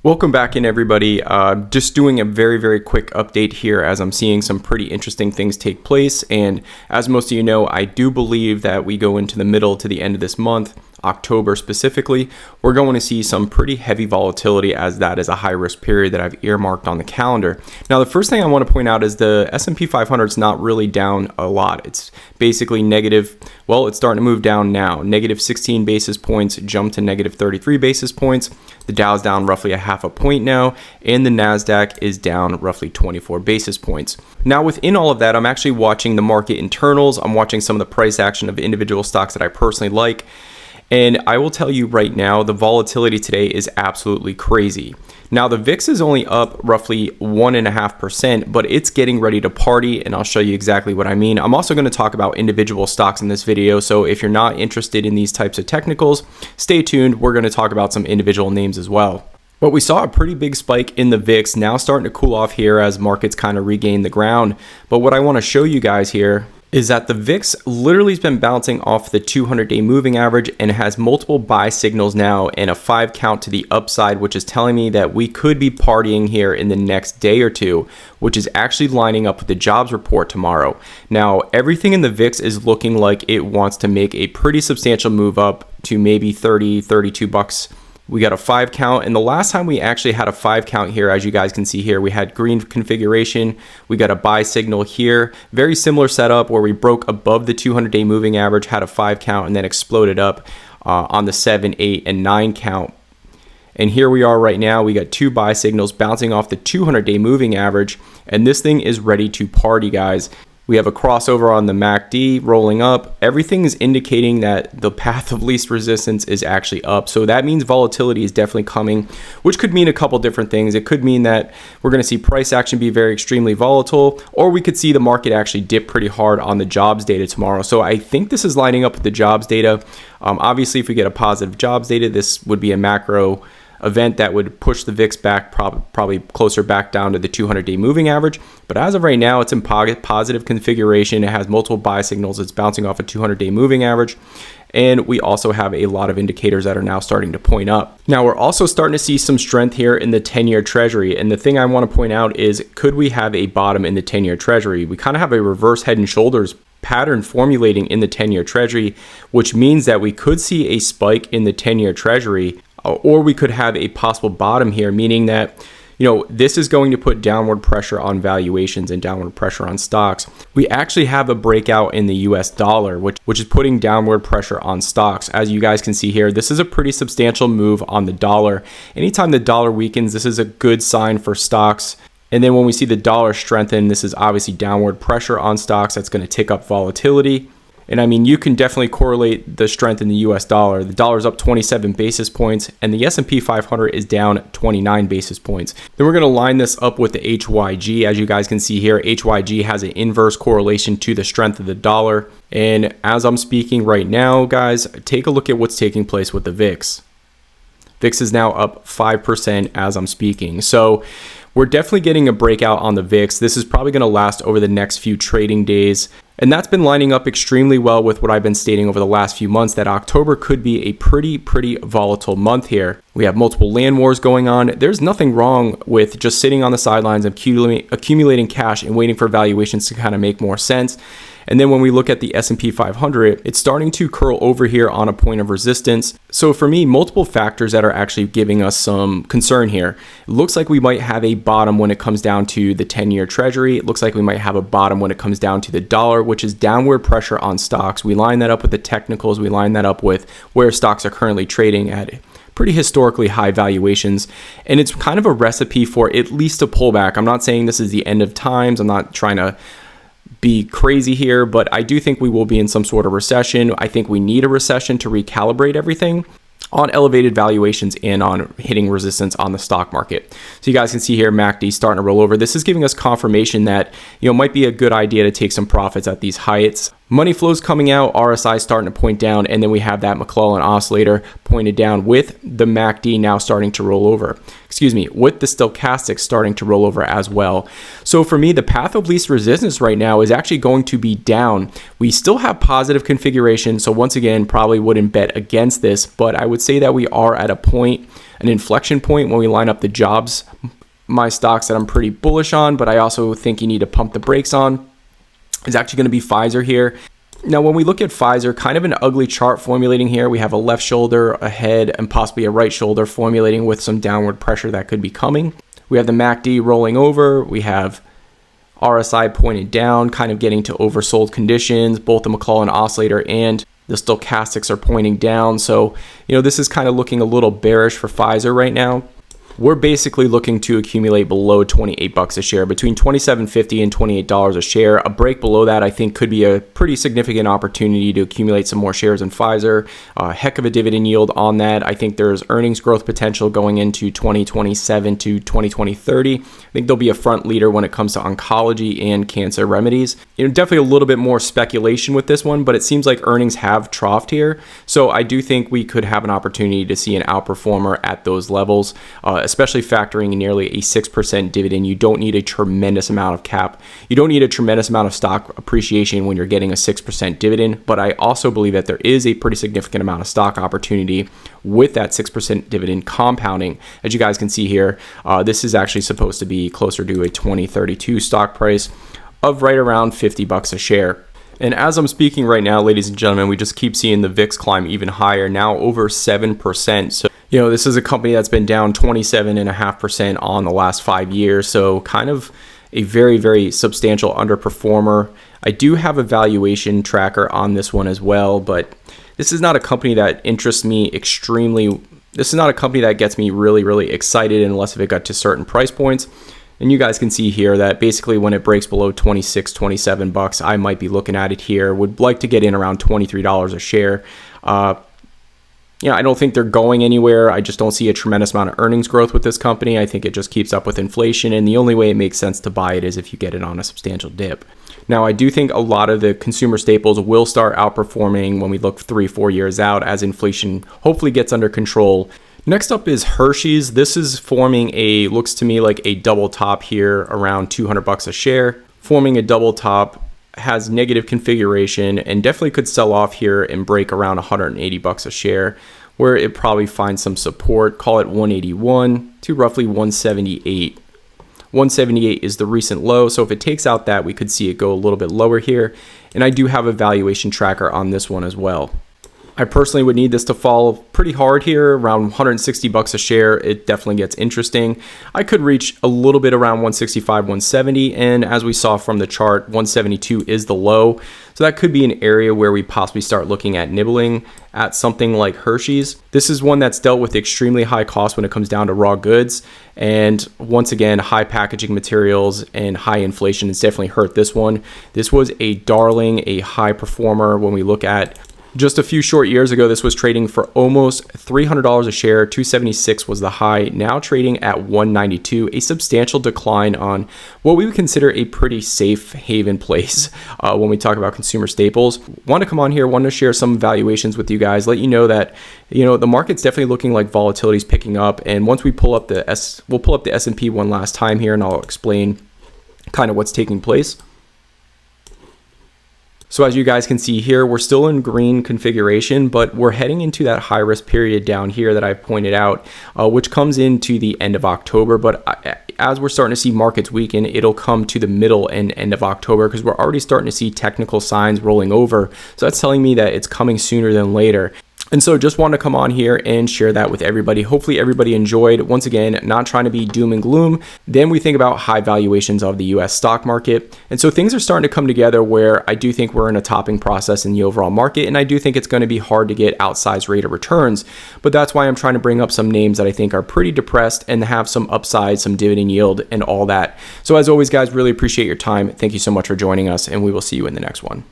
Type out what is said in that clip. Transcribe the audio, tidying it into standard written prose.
Welcome back in, everybody. Just doing a very quick update here as I'm seeing some pretty interesting things take place. And as most of you know, I do believe that we go into the middle to the end of this month, October specifically, we're going to see some pretty heavy volatility, as that is a high risk period that I've earmarked on the calendar. Now, the first thing I want to point out is the S&P 500 is not really down a lot. It's basically negative. Well, it's starting to move down now. Negative 16 basis points, jumped to negative 33 basis points. The Dow's down roughly a half a point now, and the NASDAQ is down roughly 24 basis points. Now, within all of that, I'm actually watching the market internals. I'm watching some of the price action of individual stocks that I personally like. And I will tell you right now, the volatility today is absolutely crazy. Now, the VIX is only up roughly 1.5%, but it's getting ready to party, and I'll show you exactly what I mean. I'm also going to talk about individual stocks in this video, so if you're not interested in these types of technicals, stay tuned. We're going to talk about some individual names as well. But we saw a pretty big spike in the VIX, now starting to cool off here as markets kind of regain the ground. But what I want to show you guys here is that the VIX literally has been bouncing off the 200-day moving average and has multiple buy signals now and a 5 count to the upside, which is telling me that we could be partying here in the next day or two, which is actually lining up with the jobs report tomorrow. Now, everything in the VIX is looking like it wants to make a pretty substantial move up to maybe 30, 32 bucks. We got a 5 count, and the last time we actually had a 5 count here, as you guys can see here, we had green configuration. We got a buy signal here. Very similar setup where we broke above the 200-day moving average, had a 5 count, and then exploded up on the 7, 8, and 9 count. And here we are right now. We got 2 buy signals bouncing off the 200-day moving average, and this thing is ready to party, guys. We have a crossover on the MACD rolling up. Everything is indicating that the path of least resistance is actually up. So that means volatility is definitely coming, which could mean a couple different things. It could mean that we're going to see price action be very extremely volatile, or we could see the market actually dip pretty hard on the jobs data tomorrow. So I think this is lining up with the jobs data. Obviously, if we get a positive jobs data, this would be a macro event that would push the VIX back probably closer back down to the 200-day moving average. But as of right now, it's in positive configuration. It has multiple buy signals. It's bouncing off a 200-day moving average. And we also have a lot of indicators that are now starting to point up. Now, we're also starting to see some strength here in the 10-year treasury. And the thing I want to point out is, could we have a bottom in the 10-year treasury? We kind of have a reverse head and shoulders pattern formulating in the 10-year treasury, which means that we could see a spike in the 10-year treasury, or we could have a possible bottom here, meaning that, this is going to put downward pressure on valuations and downward pressure on stocks. We actually have a breakout in the US dollar, which is putting downward pressure on stocks. As you guys can see here, this is a pretty substantial move on the dollar. Anytime the dollar weakens, this is a good sign for stocks. And then when we see the dollar strengthen, this is obviously downward pressure on stocks. That's going to tick up volatility. And I mean, you can definitely correlate the strength in the US dollar. The dollar's up 27 basis points, and the S&P 500 is down 29 basis points. Then we're going to line this up with the HYG. As you guys can see here, HYG has an inverse correlation to the strength of the dollar. And as I'm speaking right now, guys, take a look at what's taking place with the VIX. VIX is now up 5% as I'm speaking. So we're definitely getting a breakout on the VIX. This is probably going to last over the next few trading days. And that's been lining up extremely well with what I've been stating over the last few months, that October could be a pretty volatile month here. We have multiple land wars going on. There's nothing wrong with just sitting on the sidelines, accumulating cash and waiting for valuations to kind of make more sense. And then when we look at the S&P 500, it's starting to curl over here on a point of resistance. So for me, multiple factors that are actually giving us some concern here. It looks like we might have a bottom when it comes down to the 10-year treasury. It looks like we might have a bottom when it comes down to the dollar, which is downward pressure on stocks. We line that up with the technicals. We line that up with where stocks are currently trading at pretty historically high valuations. And it's kind of a recipe for at least a pullback. I'm not saying this is the end of times. I'm not trying to be crazy here, but I do think we will be in some sort of recession. I think we need a recession to recalibrate everything on elevated valuations and on hitting resistance on the stock market. So you guys can see here, MACD starting to roll over. This is giving us confirmation that, might be a good idea to take some profits at these heights. Money flows coming out, RSI starting to point down, and then we have that McClellan oscillator pointed down with the MACD now starting to roll over. With the stochastic starting to roll over as well. So for me, the path of least resistance right now is actually going to be down. We still have positive configuration, so once again, probably wouldn't bet against this, but I would say that we are at a point an inflection point when we line up the jobs, my stocks that I'm pretty bullish on, but I also think you need to pump the brakes on, is actually going to be Pfizer here. Now, when we look at Pfizer, kind of an ugly chart formulating here. We have a left shoulder, a head, and possibly a right shoulder formulating with some downward pressure that could be coming. We have the MACD rolling over. We have RSI pointed down, kind of getting to oversold conditions. Both the McClellan oscillator and the stochastics are pointing down. So, this is kind of looking a little bearish for Pfizer right now. We're basically looking to accumulate below 28 bucks a share, between $27.50 and $28 a share. A break below that, I think, could be a pretty significant opportunity to accumulate some more shares in Pfizer. A heck of a dividend yield on that. I think there's earnings growth potential going into 2027 to 2030. I think there'll be a front leader when it comes to oncology and cancer remedies. Definitely a little bit more speculation with this one, but it seems like earnings have troughed here. So I do think we could have an opportunity to see an outperformer at those levels. Especially factoring in nearly a 6% dividend. You don't need a tremendous amount of cap. You don't need a tremendous amount of stock appreciation when you're getting a 6% dividend. But I also believe that there is a pretty significant amount of stock opportunity with that 6% dividend compounding. As you guys can see here, this is actually supposed to be closer to a 2032 stock price of right around 50 bucks a share. And as I'm speaking right now, ladies and gentlemen, we just keep seeing the VIX climb even higher, now over 7%. So, this is a company that's been down 27.5% on the last 5 years. So kind of a very, very substantial underperformer. I do have a valuation tracker on this one as well, but this is not a company that interests me extremely. This is not a company that gets me really, really excited unless if it got to certain price points. And you guys can see here that basically when it breaks below 26, 27 bucks, I might be looking at it here. Would like to get in around $23 a share. I don't think they're going anywhere. I just don't see a tremendous amount of earnings growth with this company. I think it just keeps up with inflation. And the only way it makes sense to buy it is if you get it on a substantial dip. Now, I do think a lot of the consumer staples will start outperforming when we look 3-4 years out as inflation hopefully gets under control. Next up is Hershey's. This is forming looks to me like a double top here around 200 bucks a share. Forming a double top, has negative configuration, and definitely could sell off here and break around 180 bucks a share, where it probably finds some support. Call it 181 to roughly 178. 178 is the recent low, so if it takes out that, we could see it go a little bit lower here. And I do have a valuation tracker on this one as well. I personally would need this to fall pretty hard here, around 160 bucks a share. It definitely gets interesting. I could reach a little bit around 165, 170, and as we saw from the chart, 172 is the low. So that could be an area where we possibly start looking at nibbling at something like Hershey's. This is one that's dealt with extremely high cost when it comes down to raw goods. And once again, high packaging materials and high inflation has definitely hurt this one. This was a darling, a high performer when we look at just a few short years ago. This was trading for almost $300 a share. 276 was the high, now trading at 192, a substantial decline on what we would consider a pretty safe haven place when we talk about consumer staples. Want to come on here, want to share some valuations with you guys, let you know that the market's definitely looking like volatility is picking up. And once we pull up we'll pull up the S&P one last time here, and I'll explain kind of what's taking place. So as you guys can see here, we're still in green configuration, but we're heading into that high risk period down here that I've pointed out, which comes into the end of October. But as we're starting to see markets weaken, it'll come to the middle and end of October because we're already starting to see technical signs rolling over. So that's telling me that it's coming sooner than later. And so just want to come on here and share that with everybody. Hopefully everybody enjoyed. Once again, not trying to be doom and gloom. Then we think about high valuations of the US stock market. And so things are starting to come together where I do think we're in a topping process in the overall market. And I do think it's going to be hard to get outsized rate of returns. But that's why I'm trying to bring up some names that I think are pretty depressed and have some upside, some dividend yield and all that. So as always, guys, really appreciate your time. Thank you so much for joining us, and we will see you in the next one.